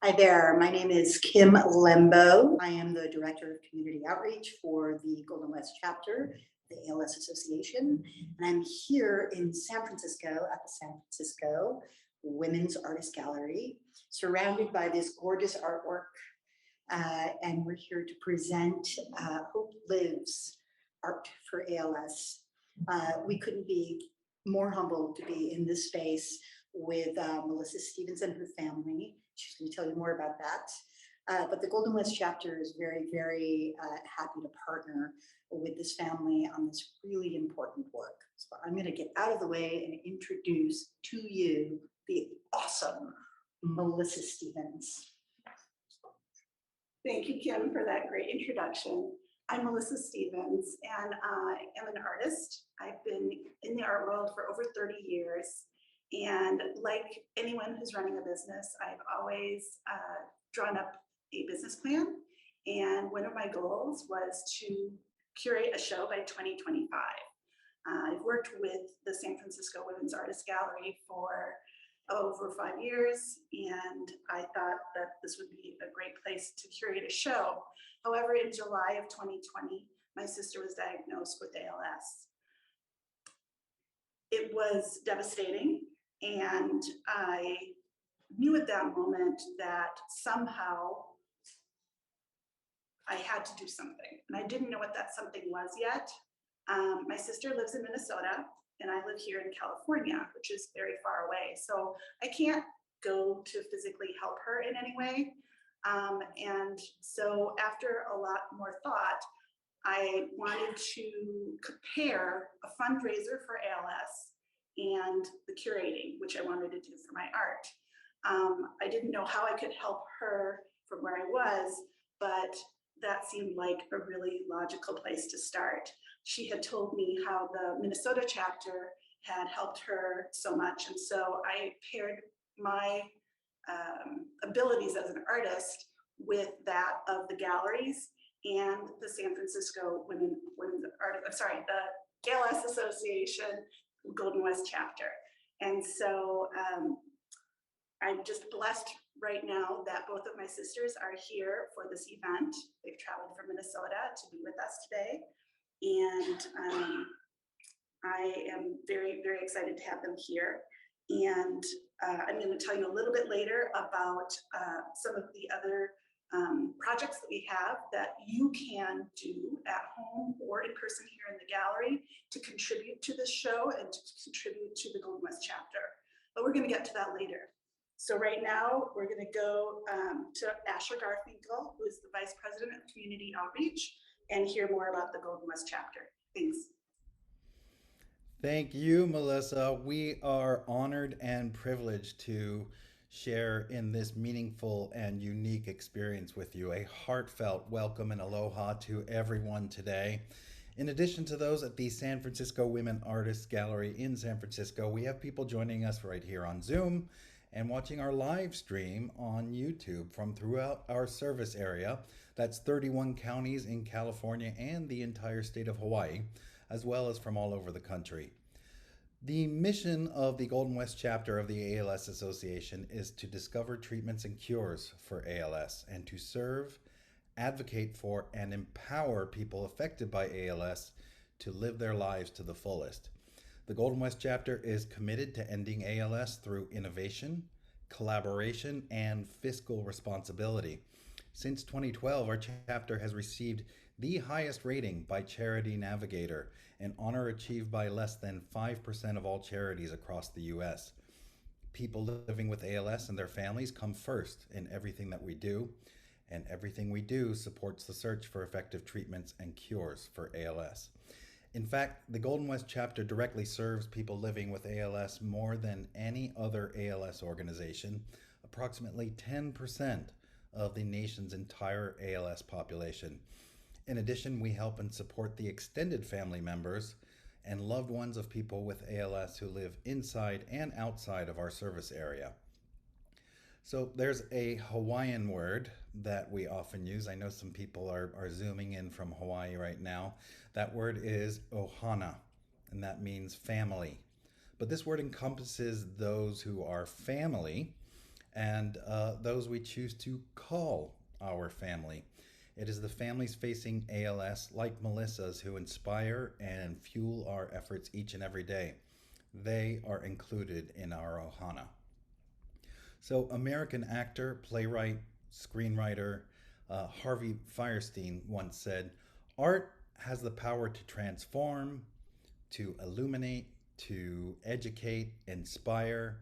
Hi there, my name is Kim Lembo. I am the Director of Community Outreach for the Golden West Chapter, the ALS Association, and I'm here in San Francisco at the San Francisco Women's Artist Gallery, surrounded by this gorgeous artwork, and we're here to present Hope Lives, Art for ALS. We couldn't be more humbled to be in this space with Melissa Stevens and her family. She's going to tell you more about that. But the Golden West chapter is very, very happy to partner with this family on this really important work. So I'm going to get out of the way and introduce to you the awesome Melissa Stevens. Thank you, Kim, for that great introduction. I'm Melissa Stevens, and I am an artist. I've been in the art world for over 30 years. And like anyone who's running a business, I've always drawn up a business plan. And one of my goals was to curate a show by 2025. I've worked with the San Francisco Women's Artist Gallery for over 5 years, and I thought that this would be a great place to curate a show. However, in July of 2020, my sister was diagnosed with ALS. It was devastating, and I knew at that moment that somehow I had to do something, and I didn't know what that something was yet. My sister lives in Minnesota, and I live here in California, which is very far away. So I can't go to physically help her in any way. And so after a lot more thought, I wanted to compare a fundraiser for ALS and the curating, which I wanted to do for my art. I didn't know how I could help her from where I was, but that seemed like a really logical place to start. She had told me how the Minnesota chapter had helped her so much. And so I paired my abilities as an artist with that of the galleries and the San Francisco Women's Art, the ALS Association Golden West chapter. And so I'm just blessed right now that both of my sisters are here for this event. They've traveled from Minnesota to be with us today. And I am very, very excited to have them here. And I'm going to tell you a little bit later about some of the other projects that we have that you can do at home or in person here in the gallery to contribute to this show and to contribute to the Golden West chapter. But we're going to get to that later. So right now, we're going to go to Asher Garfinkel, who is the Vice President of Community Outreach, and hear more about the Golden West chapter. Thanks. Thank you, Melissa. We are honored and privileged to share in this meaningful and unique experience with you. A heartfelt welcome and aloha to everyone today. In addition to those at the San Francisco Women Artists Gallery in San Francisco, we have people joining us right here on Zoom and watching our live stream on YouTube from throughout our service area. That's 31 counties in California and the entire state of Hawaii, as well as from all over the country. The mission of the Golden West chapter of the ALS Association is to discover treatments and cures for ALS and to serve, advocate for, and empower people affected by ALS to live their lives to the fullest. The Golden West chapter is committed to ending ALS through innovation, collaboration, and fiscal responsibility. Since 2012, our chapter has received the highest rating by Charity Navigator, an honor achieved by less than 5% of all charities across the U.S. People living with ALS and their families come first in everything that we do, and everything we do supports the search for effective treatments and cures for ALS. In fact, the Golden West chapter directly serves people living with ALS more than any other ALS organization, approximately 10% of the nation's entire ALS population. In addition, we help and support the extended family members and loved ones of people with ALS who live inside and outside of our service area. So there's a Hawaiian word that we often use. I know some people are zooming in from Hawaii right now. That word is ohana, and that means family. But this word encompasses those who are family, and those we choose to call our family. It is the families facing ALS, like Melissa's, who inspire and fuel our efforts each and every day. They are included in our Ohana. So, American actor, playwright, screenwriter Harvey Fierstein once said, "Art has the power to transform, to illuminate, to educate, inspire,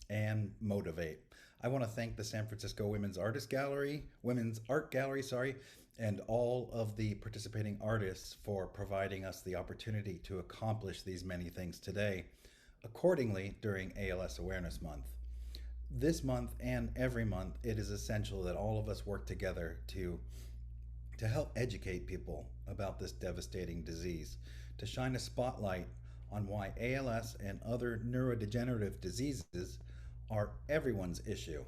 and motivate." I want to thank the San Francisco Women's Art Gallery, and all of the participating artists for providing us the opportunity to accomplish these many things today, accordingly during ALS Awareness Month. This month and every month, it is essential that all of us work together to help educate people about this devastating disease, to shine a spotlight on why ALS and other neurodegenerative diseases are everyone's issue.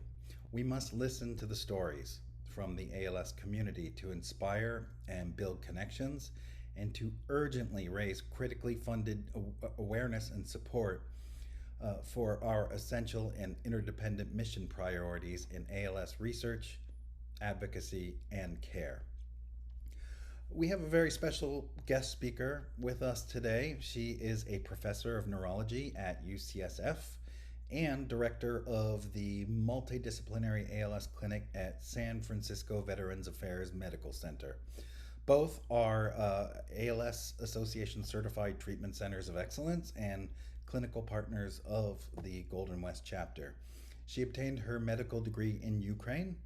We must listen to the stories from the ALS community to inspire and build connections, and to urgently raise critically funded awareness and support for our essential and interdependent mission priorities in ALS research, advocacy, and care. We have a very special guest speaker with us today. She is a professor of neurology at UCSF and director of the Multidisciplinary ALS Clinic at San Francisco Veterans Affairs Medical Center. Both are ALS Association certified treatment centers of excellence and clinical partners of the Golden West chapter. She obtained her medical degree in Ukraine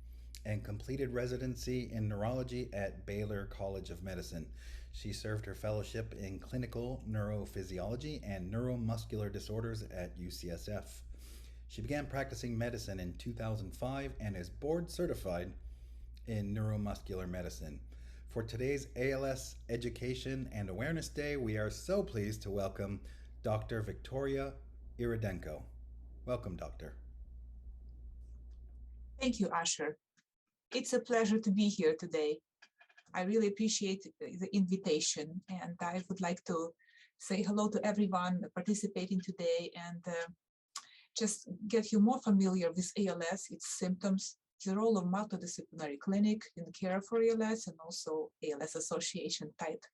and completed residency in neurology at Baylor College of Medicine. She served her fellowship in clinical neurophysiology and neuromuscular disorders at UCSF. She began practicing medicine in 2005 and is board certified in neuromuscular medicine. For today's ALS Education and Awareness Day, we are so pleased to welcome Dr. Viktoriya Irodenko. Welcome, Doctor. Thank you, Asher. It's a pleasure to be here today. I really appreciate the invitation, and I would like to say hello to everyone participating today and just get you more familiar with ALS, its symptoms, the role of multidisciplinary clinic in care for ALS, and also ALS Association type,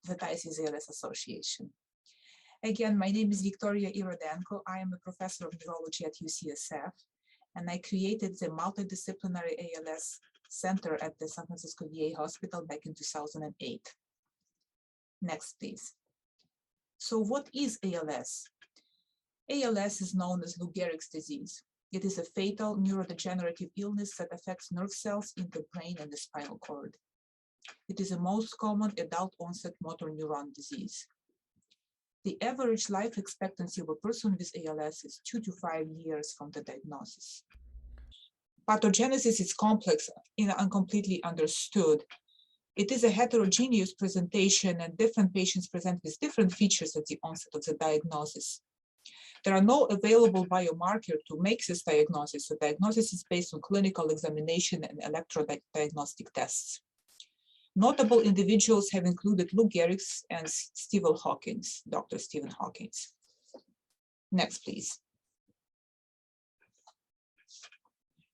the Diocese ALS Association. Again, my name is Viktoriya Irodenko. I am a professor of neurology at UCSF, and I created the Multidisciplinary ALS Center at the San Francisco VA Hospital back in 2008. Next, please. So what is ALS? ALS is known as Lou Gehrig's disease. It is a fatal neurodegenerative illness that affects nerve cells in the brain and the spinal cord. It is the most common adult-onset motor neuron disease. The average life expectancy of a person with ALS is 2 to 5 years from the diagnosis. Pathogenesis is complex and uncompletely understood. It is a heterogeneous presentation, and different patients present with different features at the onset of the diagnosis. There are no available biomarkers to make this diagnosis, so diagnosis is based on clinical examination and electrodiagnostic tests. Notable individuals have included Lou Gehrig and Stephen Hawking, Dr. Stephen Hawking. Next, please.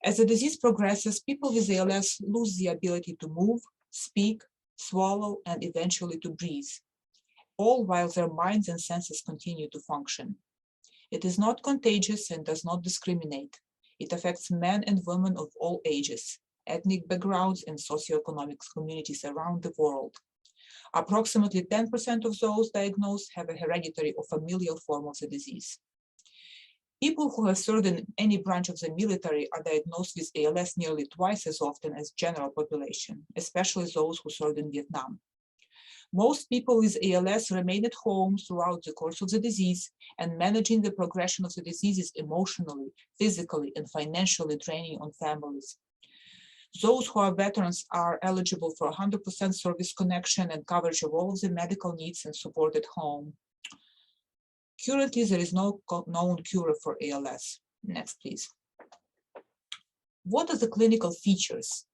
As the disease progresses, people with ALS lose the ability to move, speak, swallow, and eventually to breathe, all while their minds and senses continue to function. It is not contagious and does not discriminate. It affects men and women of all ages, ethnic backgrounds, and socioeconomic communities around the world. Approximately 10% of those diagnosed have a hereditary or familial form of the disease. People who have served in any branch of the military are diagnosed with ALS nearly twice as often as general population, especially those who served in Vietnam. Most people with ALS remain at home throughout the course of the disease, and managing the progression of the disease is emotionally, physically, and financially draining on families. Those who are veterans are eligible for 100% service connection and coverage of all of the medical needs and support at home. Currently, there is no known cure for ALS. Next, please. What are the clinical features?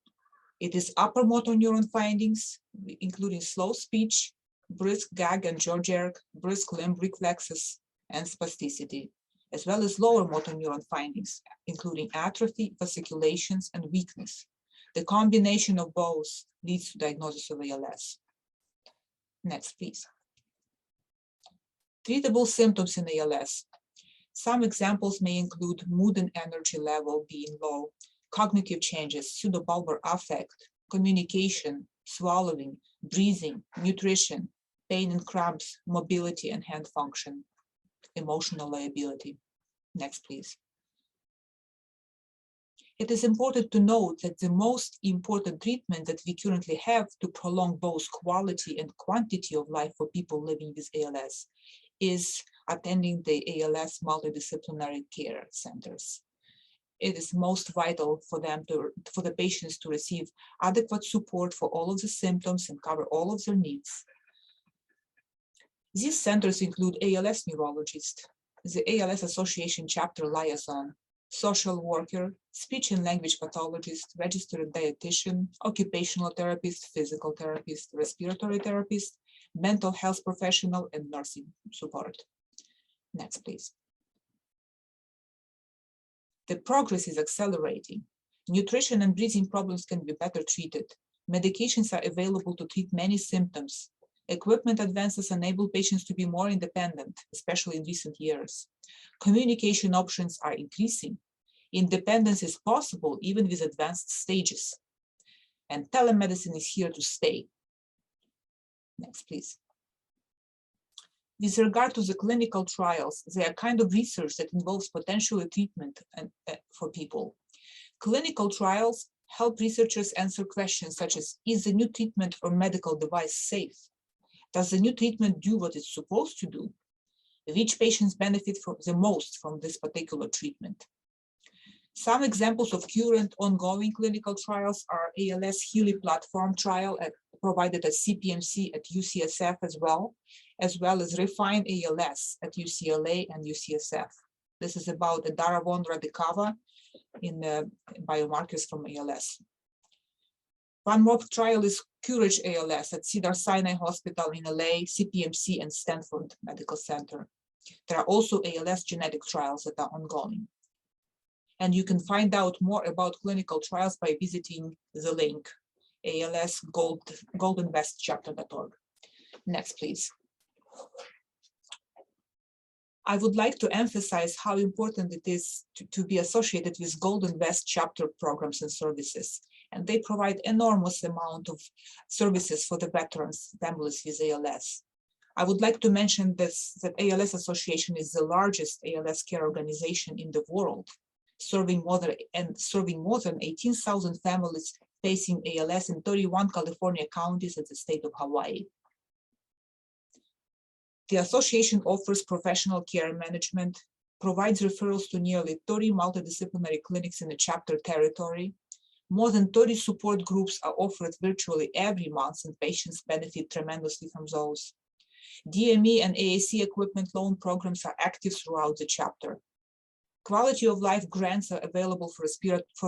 It is upper motor neuron findings, including slow speech, brisk gag and jaw jerk, brisk limb reflexes, and spasticity. as well as lower motor neuron findings, including atrophy, fasciculations, and weakness. The combination of both leads to diagnosis of ALS. Next, please. Treatable symptoms in ALS. Some examples may include mood and energy level being low, cognitive changes, pseudobulbar affect, communication, swallowing, breathing, nutrition, pain and cramps, mobility and hand function, emotional liability. Next, please. It is important to note that the most important treatment that we currently have to prolong both quality and quantity of life for people living with ALS is attending the ALS multidisciplinary care centers. It is most vital for the patients to receive adequate support for all of the symptoms and cover all of their needs. These centers include ALS neurologist, the ALS Association chapter liaison, social worker, speech and language pathologist, registered dietitian, occupational therapist, physical therapist, respiratory therapist, mental health professional, and nursing support. Next, please. The progress is accelerating. Nutrition and breathing problems can be better treated. Medications are available to treat many symptoms. Equipment advances enable patients to be more independent, especially in recent years. Communication options are increasing. Independence is possible even with advanced stages. And telemedicine is here to stay. Next, please. With regard to the clinical trials, they are kind of research that involves potential treatment for people. Clinical trials help researchers answer questions such as, is the new treatment or medical device safe? Does the new treatment do what it's supposed to do? Which patients benefit the most from this particular treatment? Some examples of current ongoing clinical trials are ALS Healy platform trial provided at CPMC at UCSF as well as Refine ALS at UCLA and UCSF. This is about the Darabont Radicava in biomarkers from ALS. One more trial is Courage ALS at Cedars-Sinai Hospital in LA, CPMC, and Stanford Medical Center. There are also ALS genetic trials that are ongoing. And you can find out more about clinical trials by visiting the link, alsgoldinvestchapter.org. Next, please. I would like to emphasize how important it is to be associated with Golden West chapter programs and services. And they provide enormous amount of services for the veterans, families with ALS. I would like to mention this, that ALS Association is the largest ALS care organization in the world, serving more than 18,000 families facing ALS in 31 California counties and the state of Hawaii. The association offers professional care management, provides referrals to nearly 30 multidisciplinary clinics in the chapter territory. More than 30 support groups are offered virtually every month, and patients benefit tremendously from those. DME and AAC equipment loan programs are active throughout the chapter. Quality of life grants are available for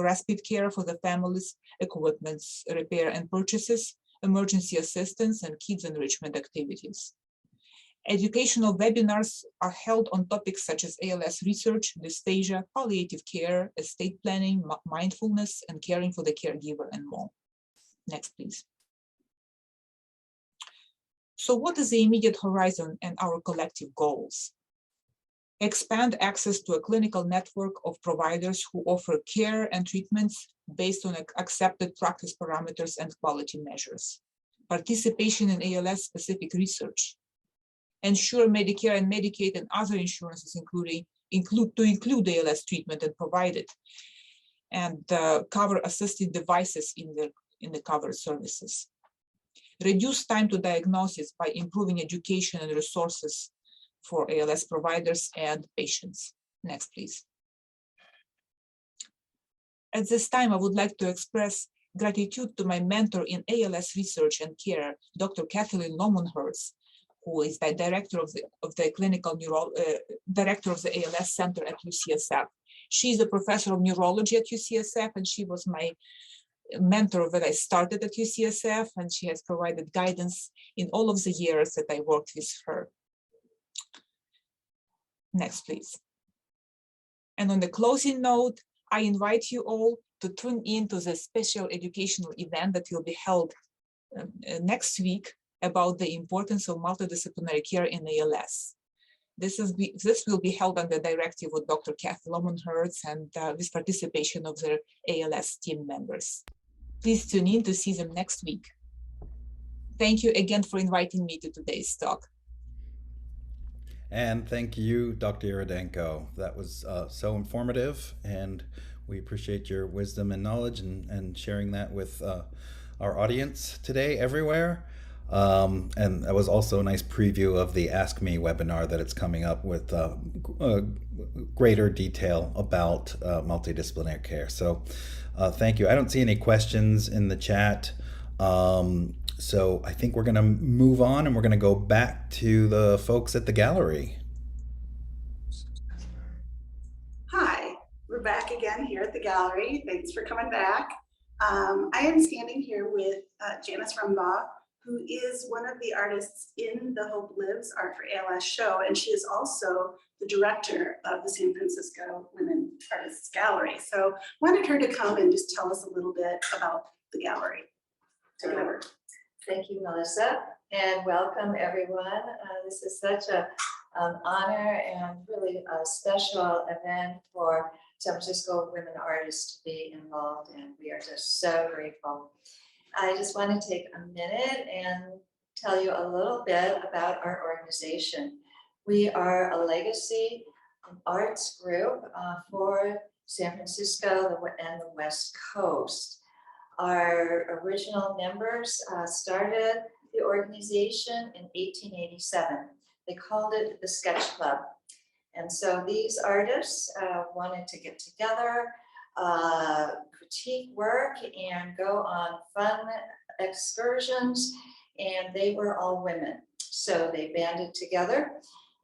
respite care for the families, equipment repair and purchases, emergency assistance, and kids enrichment activities. Educational webinars are held on topics such as ALS research, dysphagia, palliative care, estate planning, mindfulness, and caring for the caregiver, and more. Next, please. So what is the immediate horizon and our collective goals? Expand access to a clinical network of providers who offer care and treatments based on accepted practice parameters and quality measures. Participation in ALS-specific research. Ensure Medicare and Medicaid and other insurances include ALS treatment and provide it, and cover assisted devices in the covered services. Reduce time to diagnosis by improving education and resources for ALS providers and patients. Next, please. At this time, I would like to express gratitude to my mentor in ALS research and care, Dr. Kathleen Lomonhertz, who is the director of the ALS Center at UCSF. She's a professor of neurology at UCSF, and she was my mentor when I started at UCSF, and she has provided guidance in all of the years that I worked with her. Next, please. And on the closing note, I invite you all to tune in to the special educational event that will be held next week about the importance of multidisciplinary care in ALS. This will be held under directive of Dr. Kathy Lomonhertz and with participation of their ALS team members. Please tune in to see them next week. Thank you again for inviting me to today's talk. And thank you, Dr. Irodenko. That was so informative, and we appreciate your wisdom and knowledge and sharing that with our audience today everywhere. And that was also a nice preview of the Ask Me webinar that it's coming up with greater detail about multidisciplinary care. So thank you. I don't see any questions in the chat. So I think we're going to move on, and we're going to go back to the folks at the gallery. Hi, we're back again here at the gallery. Thanks for coming back. I am standing here with Janice Rumbaugh, who is one of the artists in the Hope Lives Art for ALS show, and she is also the director of the San Francisco Women Artists Gallery. So wanted her to come and just tell us a little bit about the gallery. Take it over. Thank you, Melissa, and welcome everyone. This is such an honor and really a special event for San Francisco women artists to be involved in. We are just so grateful. I just want to take a minute and tell you a little bit about our organization. We are a legacy arts group for San Francisco and the West Coast. Our original members started the organization in 1887. They called it the Sketch Club. And so these artists wanted to get together, critique work, and go on fun excursions, and they were all women. So they banded together,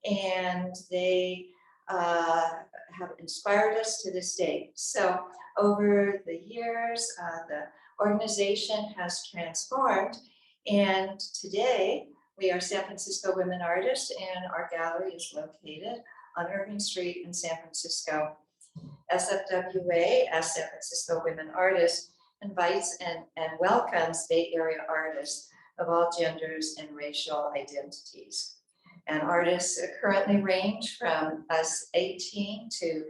and they have inspired us to this day. So over the years, the organization has transformed, and today we are San Francisco Women Artists, and our gallery is located on Irving Street in San Francisco. SFWA, as San Francisco Women Artists, invites and welcomes Bay Area artists of all genders and racial identities. And artists currently range from us 18 to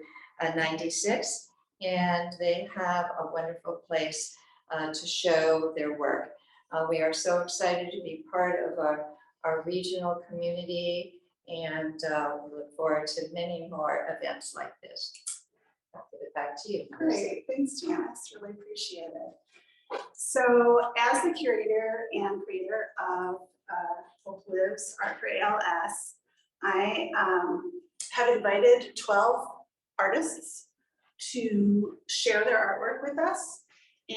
96, and they have a wonderful place to show their work. We are so excited to be part of our regional community, and we look forward to many more events like this. I'll give it back to you. Great, thanks, Janice. Really appreciate it. So, as the curator and creator of Hope Lives Art for ALS, I have invited 12 artists to share their artwork with us.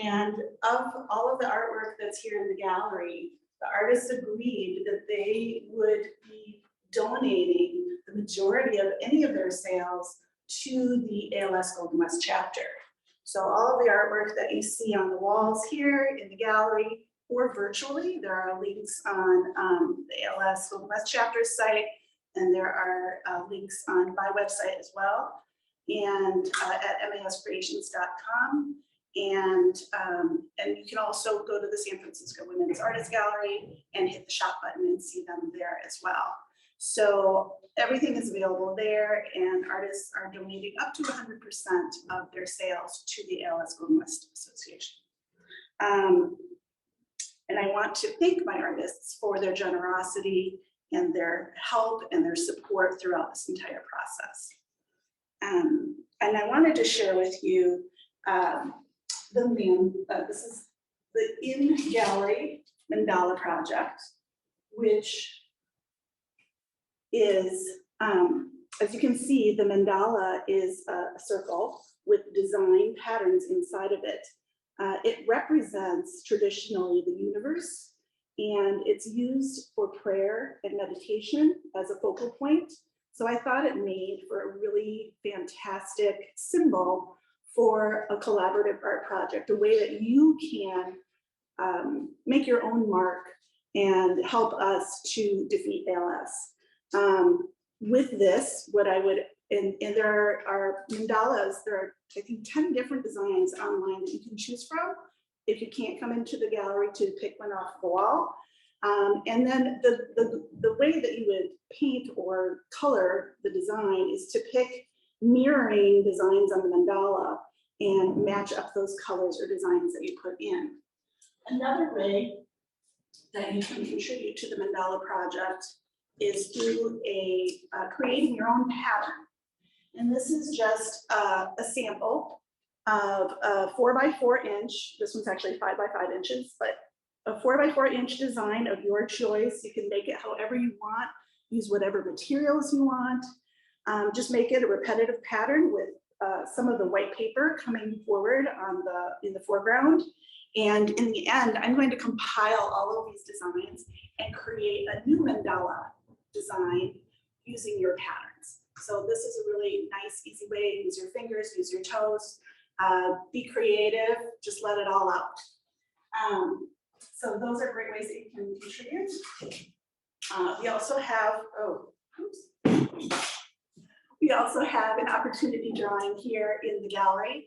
And of all of the artwork that's here in the gallery, the artists agreed that they would be donating the majority of any of their sales to the ALS Golden West chapter. So all of the artwork that you see on the walls here in the gallery or virtually, there are links on the ALS Golden West chapter site, and there are links on my website as well, and at mascreations.com. And you can also go to the San Francisco Women's Artists Gallery and hit the shop button and see them there as well. So everything is available there, and artists are donating up to 100% of their sales to the ALS Golden West Association. And I want to thank my artists for their generosity and their help and their support throughout this entire process. And I wanted to share with you this is the in-gallery mandala project, which is, as you can see, the mandala is a circle with design patterns inside of it. It represents traditionally the universe, and it's used for prayer and meditation as a focal point. So I thought it made for a really fantastic symbol for a collaborative art project, a way that you can make your own mark and help us to defeat ALS. With this, what I would And there are mandalas, there are, I think, 10 different designs online that you can choose from if you can't come into the gallery to pick one off the wall. And then the way that you would paint or color the design is to pick mirroring designs on the mandala and match up those colors or designs that you put in. Another way that you can contribute to the mandala project is through creating your own pattern. And this is just a sample of a 4x4 inch. This one's actually 5x5 inches, but a 4x4 inch design of your choice. You can make it however you want, use whatever materials you want. Just make it a repetitive pattern with some of the white paper coming forward in the foreground. And in the end, I'm going to compile all of these designs and create a new mandala design using your patterns. So this is a really nice, easy way. Use your fingers, use your toes, be creative, just let it all out. So those are great ways that you can contribute. We also have, we also have an opportunity drawing here in the gallery.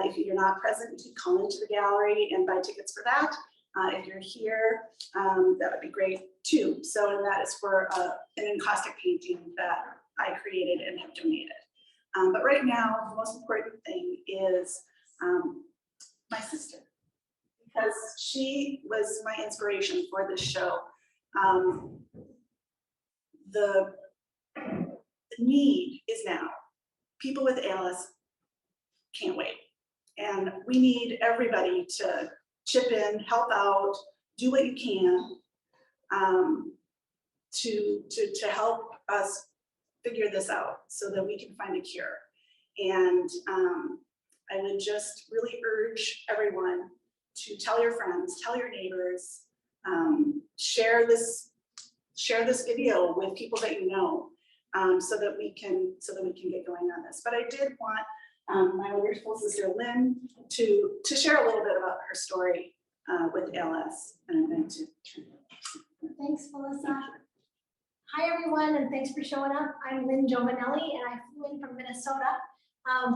If you're not present, you can call into the gallery and buy tickets for that. If you're here, that would be great too. So, and that is for an encaustic painting that I created and have donated. But right now, the most important thing is my sister, because she was my inspiration for this show. The need is now. People with ALS can't wait. And we need everybody to chip in, help out, do what you can to help us figure this out so that we can find a cure. And I would just really urge everyone to tell your friends, tell your neighbors, share this video with people that you know, so that we can get going on this. But I did want my wonderful sister Lynn to share a little bit about her story with ALS, and I'm going to turn it over. Thanks, Melissa. Hi, everyone, and thanks for showing up. I'm Lynn Giovanelli, and I flew in from Minnesota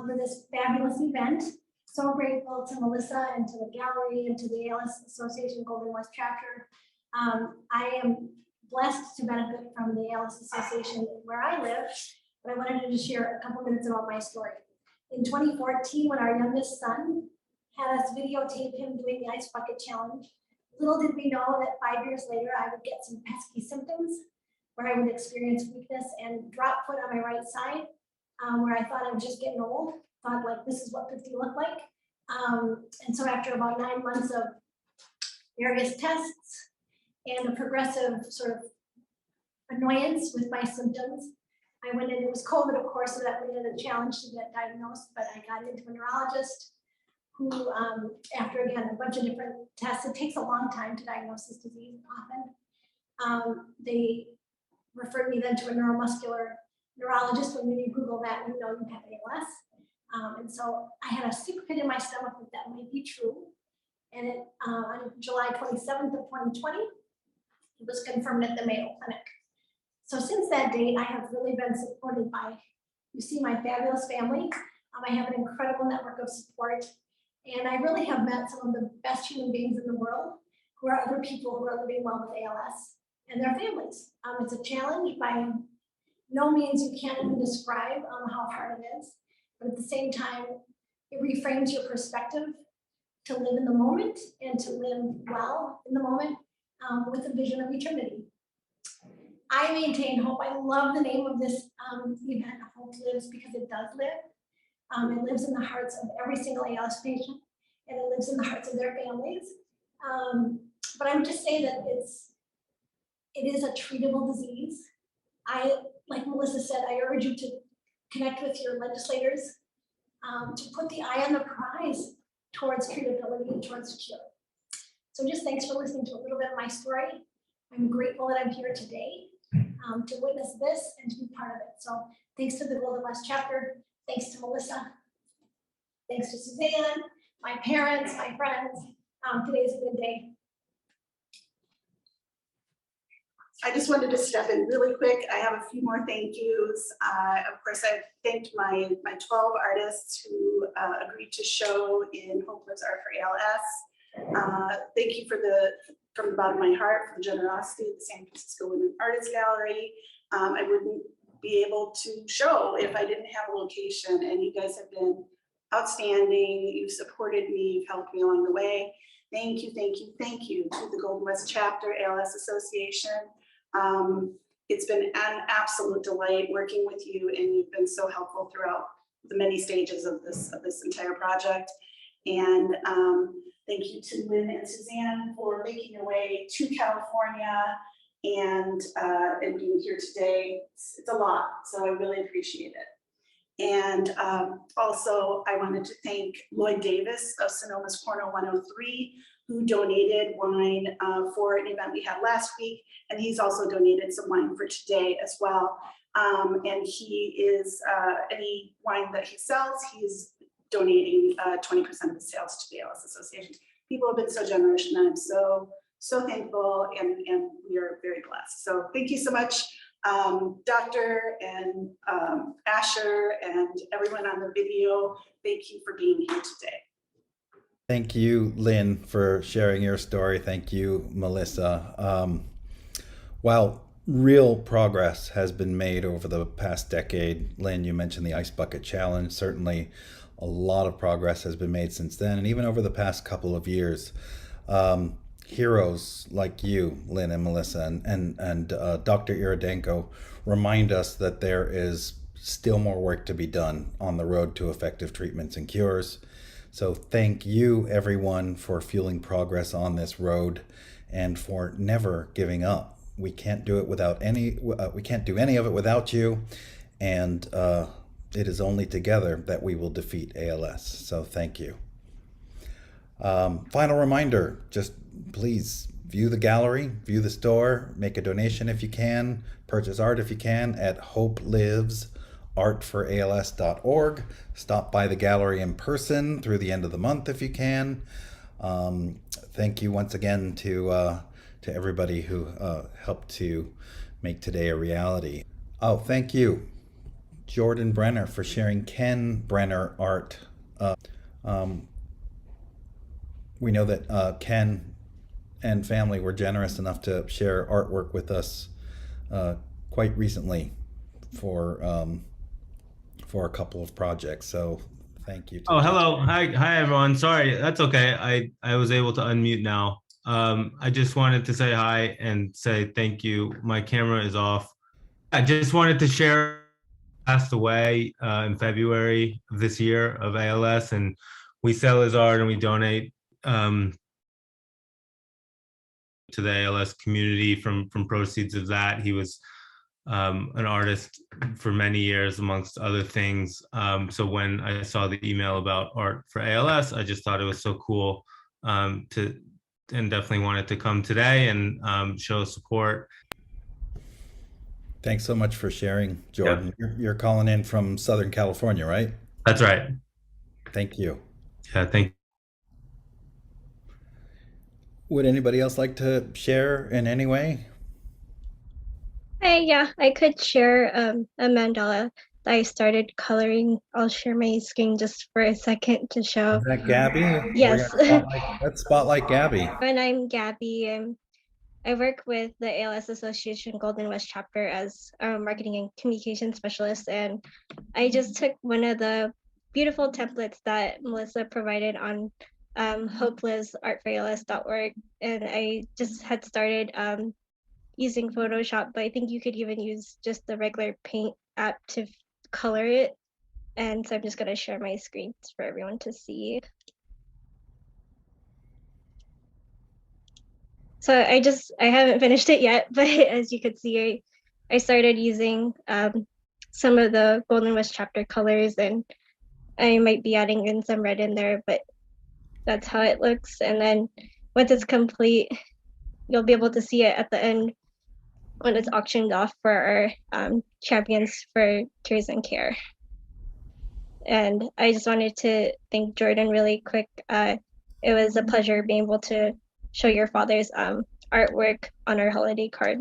for this fabulous event. So grateful to Melissa and to the gallery and to the ALS Association Golden West chapter. I am blessed to benefit from the ALS Association where I live, but I wanted to just share a couple minutes about my story. In 2014, when our youngest son had us videotape him doing the ice bucket challenge, little did we know that 5 years later, I would get some pesky symptoms where I would experience weakness and drop foot on my right side, where I thought I was just getting old, thought like, this is what 50 looked like. And so after about 9 months of various tests and a progressive sort of annoyance with my symptoms, I went in, it was COVID, of course, so that made it a challenge to get diagnosed, but I got into a neurologist who, after again, a bunch of different tests, it takes a long time to diagnose this disease often. They referred me then to a neuromuscular neurologist. When you Google that, you know you have ALS. And so I had a sick pit in my stomach that might be true. And it, on July 27th of 2020, it was confirmed at the Mayo Clinic. So since that date, I have really been supported by, you see, my fabulous family. I have an incredible network of support. And I really have met some of the best human beings in the world, who are other people who are living well with ALS and their families. It's a challenge. By no means you can't even describe how hard it is. But at the same time, it reframes your perspective to live in the moment and to live well in the moment with a vision of eternity. I maintain hope. I love the name of this event, Hope Lives, because it does live. It lives in the hearts of every single ALS patient, and it lives in the hearts of their families. But I would just say that it is a treatable disease. Like Melissa said, I urge you to connect with your legislators to put the eye on the prize towards treatability and towards cure. So just thanks for listening to a little bit of my story. I'm grateful that I'm here today to witness this and to be part of it. So thanks to the Golden West chapter, thanks to Melissa, thanks to Suzanne, my parents, my friends. Today's a good day. I just wanted to step in really quick. I have a few more thank yous. Of course, I've thanked my 12 artists who agreed to show in Hope Lives Art for ALS. Thank you from the bottom of my heart for the generosity of the San Francisco Women Artists Gallery. I wouldn't be able to show if I didn't have a location, and you guys have been outstanding. You've supported me, you've helped me along the way. Thank you, thank you, thank you to the Golden West Chapter ALS Association. It's been an absolute delight working with you, and you've been so helpful throughout the many stages of this entire project. And thank you to Lynn and Suzanne for making your way to California and being here today. It's a lot, so I really appreciate it. And also, I wanted to thank Lloyd Davis of Sonoma's Corner 103, who donated wine for an event we had last week. And he's also donated some wine for today as well. And he is, any wine that he sells, he's donating 20% of the sales to the ALS Association. People have been so generous, and I'm so thankful, and we are very blessed. So thank you so much, Dr. and Asher and everyone on the video. Thank you for being here today. Thank you, Lynn, for sharing your story. Thank you, Melissa. While real progress has been made over the past decade, Lynn, you mentioned the Ice Bucket Challenge. Certainly a lot of progress has been made since then, and even over the past couple of years. Heroes like you, Lynn and Melissa, and Dr. Irodenko remind us that there is still more work to be done on the road to effective treatments and cures. So thank you, everyone, for fueling progress on this road and for never giving up. We can't do it without we can't do any of it without you, and it is only together that we will defeat ALS. So thank you. Final reminder, just please view the gallery, view the store, make a donation if you can, purchase art if you can at hopelivesartforals.org. Stop by the gallery in person through the end of the month if you can. Thank you once again to everybody who helped to make today a reality. Oh, thank you, Jordan Brenner, for sharing Ken Brenner art. We know that Ken and family were generous enough to share artwork with us quite recently for a couple of projects. So thank you. Oh, hello. Hi, everyone. Sorry, that's okay. I was able to unmute now. I just wanted to say hi and say thank you. My camera is off. I just wanted to share, passed away in February of this year of ALS, and we sell his art and we donate to the ALS community from proceeds of that. He was an artist for many years, amongst other things. So when I saw the email about art for ALS, I just thought it was so cool and definitely wanted to come today and show support. Thanks so much for sharing, Jordan. Yeah. You're calling in from Southern California, right? That's right. Thank you. Yeah, thank you. Would anybody else like to share in any way? Hey, yeah, I could share a mandala that I started coloring. I'll share my screen just for a second to show. Is that Gabby? Yes. Let's spotlight Gabby. And I'm Gabby. I work with the ALS Association Golden West Chapter as a marketing and communication specialist. And I just took one of the beautiful templates that Melissa provided on hopelivesartforals.org. And I just had started using Photoshop, but I think you could even use just the regular paint app to color it. And so I'm just gonna share my screen for everyone to see. So I haven't finished it yet, but as you could see, I started using some of the Golden West Chapter colors, and I might be adding in some red in there, but that's how it looks. And then once it's complete, you'll be able to see it at the end when it's auctioned off for our champions for cures and care. And I just wanted to thank Jordan really quick. It was a pleasure being able to show your father's artwork on our holiday card.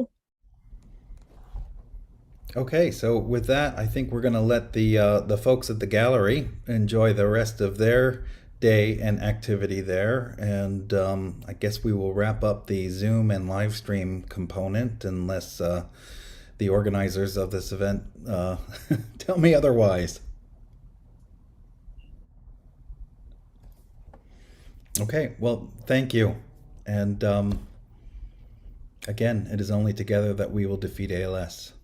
Okay, so with that, I think we're going to let the folks at the gallery enjoy the rest of their day and activity there, and I guess we will wrap up the Zoom and live stream component unless the organizers of this event tell me otherwise. Okay, well, thank you, and again, it is only together that we will defeat ALS.